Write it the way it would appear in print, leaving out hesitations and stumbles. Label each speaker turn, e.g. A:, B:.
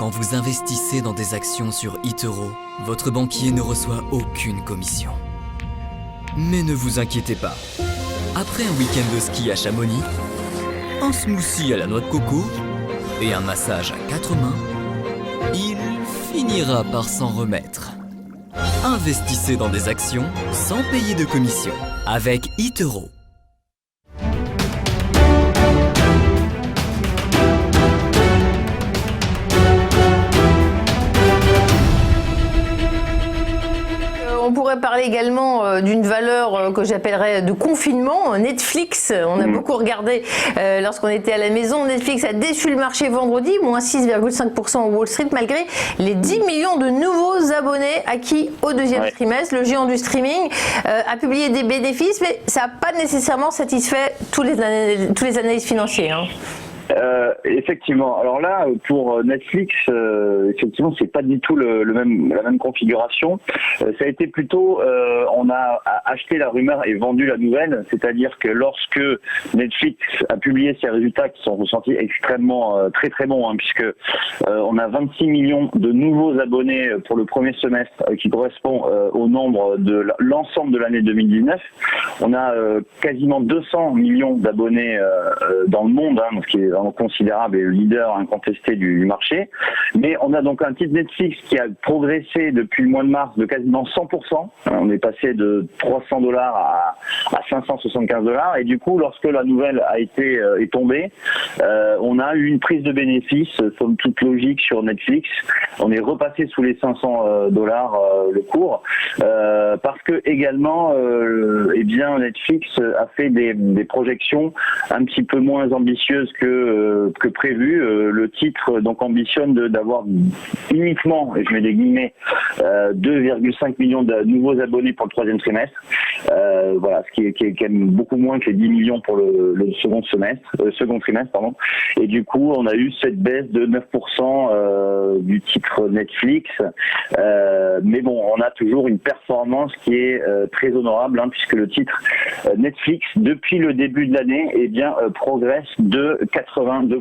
A: Quand vous investissez dans des actions sur eToro, votre banquier ne reçoit aucune commission. Mais ne vous inquiétez pas. Après un week-end de ski à Chamonix, un smoothie à la noix de coco et un massage à 4 mains, il finira par s'en remettre. Investissez dans des actions sans payer de commission avec eToro.
B: On pourrait parler également d'une valeur que j'appellerais de confinement, Netflix. On a beaucoup regardé lorsqu'on était à la maison. Netflix a déçu le marché vendredi, moins 6,5% au Wall Street, malgré les 10 millions de nouveaux abonnés acquis au deuxième trimestre. Le géant du streaming a publié des bénéfices, mais ça n'a pas nécessairement satisfait tous les analystes financiers.
C: Effectivement. Alors là, pour Netflix, effectivement, c'est pas du tout la même configuration. Ça a été plutôt, on a acheté la rumeur et vendu la nouvelle, c'est-à-dire que lorsque Netflix a publié ses résultats qui sont ressentis extrêmement très bons, puisque on a 26 millions de nouveaux abonnés pour le premier semestre, qui correspond au nombre de l'ensemble de l'année 2019. On a quasiment 200 millions d'abonnés dans le monde, ce qui est vraiment considérable et le leader incontesté du marché. Mais on a donc un titre Netflix qui a progressé depuis le mois de mars de quasiment 100%. On est passé de $300 à $575. Et du coup, lorsque la nouvelle est tombée, on a eu une prise de bénéfice, somme toute logique sur Netflix. On est repassé sous les $500 le cours, parce que également, Netflix a fait des projections un petit peu moins ambitieuses que prévu. Le titre donc ambitionne d'avoir uniquement, et je mets des guillemets, 2,5 millions de nouveaux abonnés pour le troisième trimestre. Ce qui est quand même beaucoup moins que les 10 millions pour le second trimestre. Et du coup, on a eu cette baisse de 9% du titre Netflix. Mais bon, on a toujours une performance qui est très honorable, puisque le titre Netflix, depuis le début de l'année, progresse de 82%.